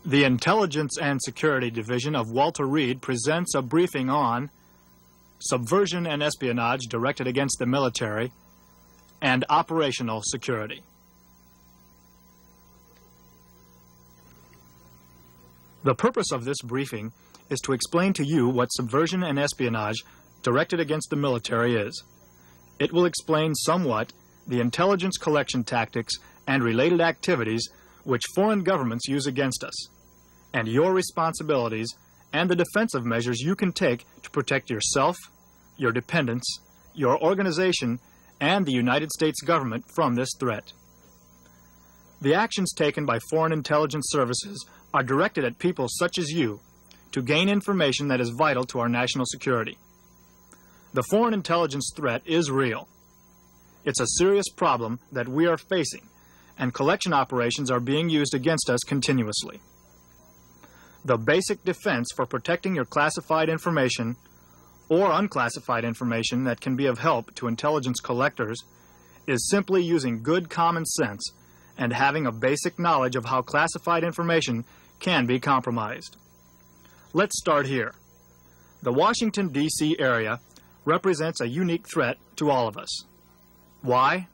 The Intelligence and Security Division of Walter Reed presents a briefing on subversion and espionage directed against the military and operational security. The purpose of this briefing is to explain to you what subversion and espionage directed against the military is. It will explain somewhat the intelligence collection tactics and related activities which foreign governments use against us, and your responsibilities and the defensive measures you can take to protect yourself, your dependents, your organization, and the United States government from this threat. The actions taken by foreign intelligence services are directed at people such as you to gain information that is vital to our national security. The foreign intelligence threat is real. It's a serious problem that we are facing, and collection operations are being used against us continuously. The basic defense for protecting your classified information or unclassified information that can be of help to intelligence collectors is simply using good common sense and having a basic knowledge of how classified information can be compromised. Let's start here. The Washington, D.C. area represents a unique threat to all of us. Why?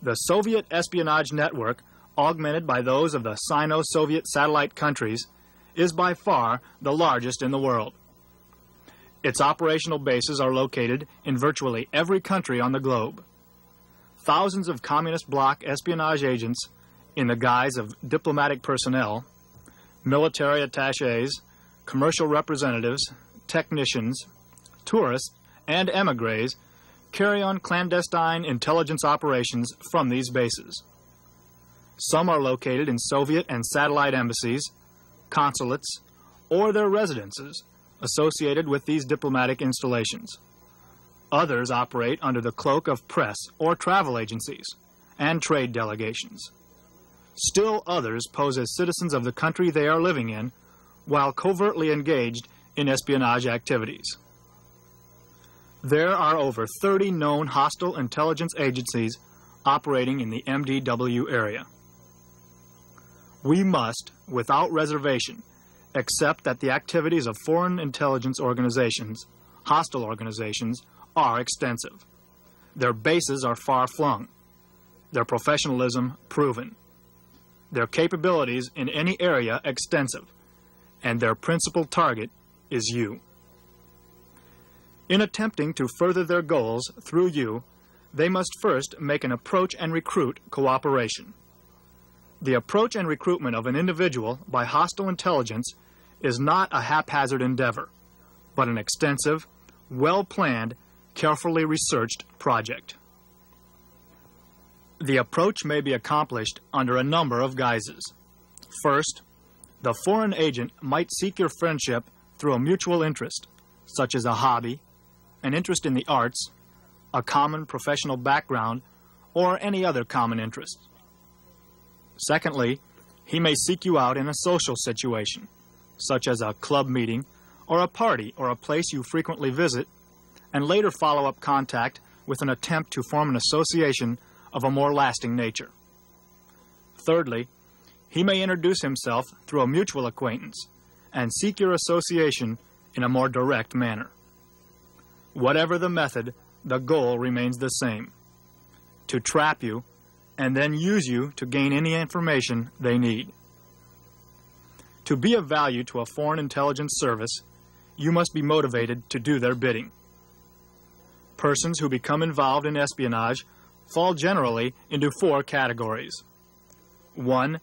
The Soviet espionage network, augmented by those of the Sino-Soviet satellite countries, is by far the largest in the world. Its operational bases are located in virtually every country on the globe. Thousands of communist bloc espionage agents in the guise of diplomatic personnel, military attachés, commercial representatives, technicians, tourists, and émigrés carry on clandestine intelligence operations from these bases. Some are located in Soviet and satellite embassies, consulates, or their residences associated with these diplomatic installations. Others operate under the cloak of press or travel agencies and trade delegations. Still others pose as citizens of the country they are living in while covertly engaged in espionage activities. There are over 30 known hostile intelligence agencies operating in the MDW area. We must, without reservation, accept that the activities of foreign intelligence organizations, hostile organizations, are extensive. Their bases are far-flung, their professionalism proven, their capabilities in any area extensive, and their principal target is you. In attempting to further their goals through you, they must first make an approach and recruit cooperation. The approach and recruitment of an individual by hostile intelligence is not a haphazard endeavor, but an extensive, well-planned, carefully researched project. The approach may be accomplished under a number of guises. First, the foreign agent might seek your friendship through a mutual interest, such as a hobby, an interest in the arts, a common professional background, or any other common interest. Secondly, he may seek you out in a social situation, such as a club meeting or a party or a place you frequently visit, and later follow up contact with an attempt to form an association of a more lasting nature. Thirdly, he may introduce himself through a mutual acquaintance and seek your association in a more direct manner. Whatever the method, the goal remains the same: to trap you and then use you to gain any information they need. To be of value to a foreign intelligence service, you must be motivated to do their bidding. Persons who become involved in espionage fall generally into 4 categories. 1.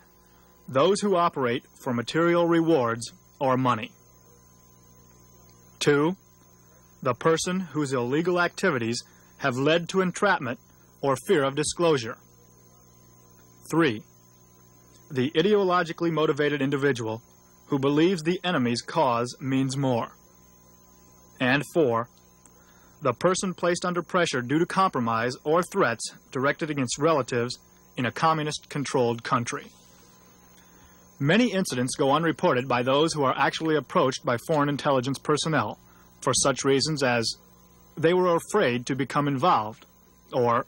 Those who operate for material rewards or money. 2. The person whose illegal activities have led to entrapment or fear of disclosure. 3. The ideologically motivated individual who believes the enemy's cause means more. And 4. The person placed under pressure due to compromise or threats directed against relatives in a communist-controlled country. Many incidents go unreported by those who are actually approached by foreign intelligence personnel for such reasons as they were afraid to become involved, or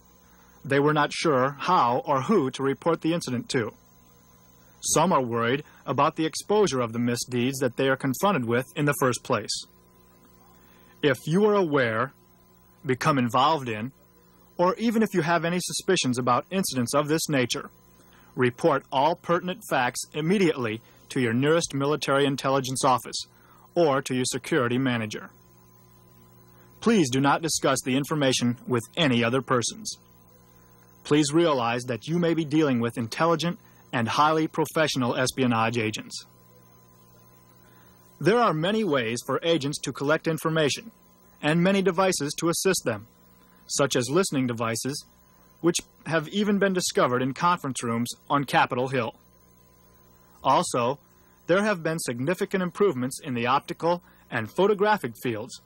they were not sure how or who to report the incident to. Some are worried about the exposure of the misdeeds that they are confronted with in the first place. If you are aware, become involved in, or even if you have any suspicions about incidents of this nature, report all pertinent facts immediately to your nearest military intelligence office or to your security manager. Please do not discuss the information with any other persons. Please realize that you may be dealing with intelligent and highly professional espionage agents. There are many ways for agents to collect information and many devices to assist them, such as listening devices, which have even been discovered in conference rooms on Capitol Hill. Also, there have been significant improvements in the optical and photographic fields,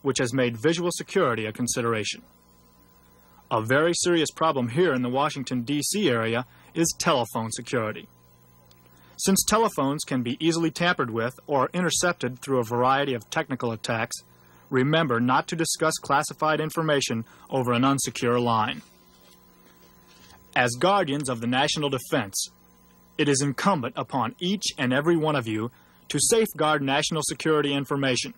which has made visual security a consideration. A very serious problem here in the Washington, D.C. area is telephone security. Since telephones can be easily tampered with or intercepted through a variety of technical attacks, remember not to discuss classified information over an unsecure line. As guardians of the national defense, it is incumbent upon each and every one of you to safeguard national security information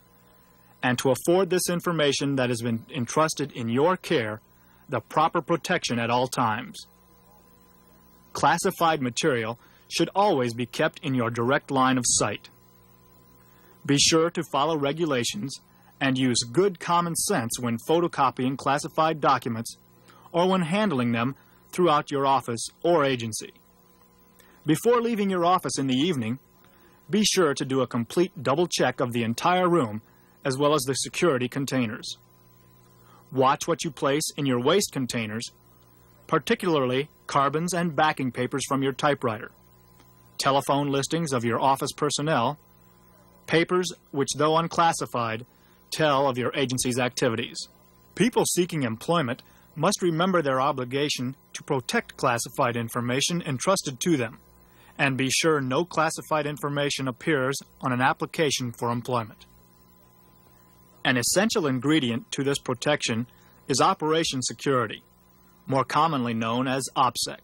and to afford this information that has been entrusted in your care the proper protection at all times. Classified material should always be kept in your direct line of sight. Be sure to follow regulations and use good common sense when photocopying classified documents or when handling them throughout your office or agency. Before leaving your office in the evening, be sure to do a complete double check of the entire room as well as the security containers. Watch what you place in your waste containers, particularly carbons and backing papers from your typewriter, telephone listings of your office personnel, papers which, though unclassified, tell of your agency's activities. People seeking employment must remember their obligation to protect classified information entrusted to them, and be sure no classified information appears on an application for employment. An essential ingredient to this protection is operation security, more commonly known as OPSEC.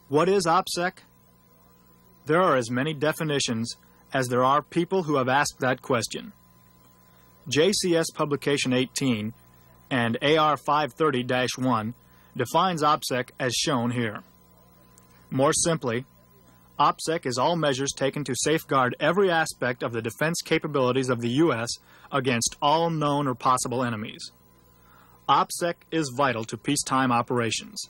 What is OPSEC? There are as many definitions as there are people who have asked that question. JCS Publication 18 and AR 530-1 defines OPSEC as shown here. More simply, OPSEC is all measures taken to safeguard every aspect of the defense capabilities of the U.S. against all known or possible enemies. OPSEC is vital to peacetime operations.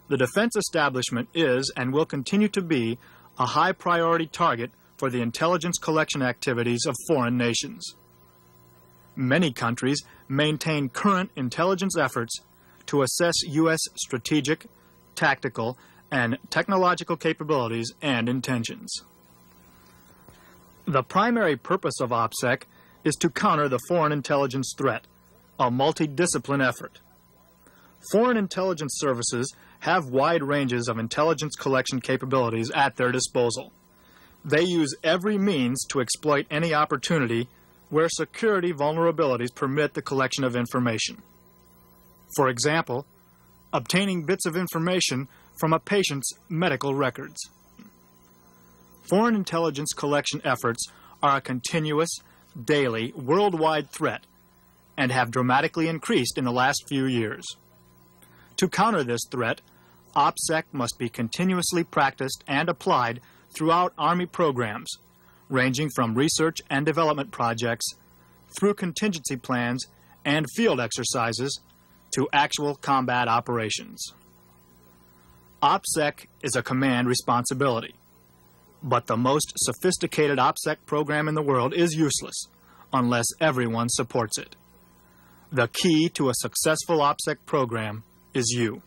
The defense establishment is and will continue to be a high priority target for the intelligence collection activities of foreign nations. Many countries maintain current intelligence efforts to assess U.S. strategic, tactical, and technological capabilities and intentions. The primary purpose of OPSEC is to counter the foreign intelligence threat, a multidiscipline effort. Foreign intelligence services have wide ranges of intelligence collection capabilities at their disposal. They use every means to exploit any opportunity where security vulnerabilities permit the collection of information. For example, obtaining bits of information from a patient's medical records. Foreign intelligence collection efforts are a continuous, daily, worldwide threat and have dramatically increased in the last few years. To counter this threat, OPSEC must be continuously practiced and applied throughout Army programs, ranging from research and development projects through contingency plans and field exercises to actual combat operations. OPSEC is a command responsibility, but the most sophisticated OPSEC program in the world is useless unless everyone supports it. The key to a successful OPSEC program is you.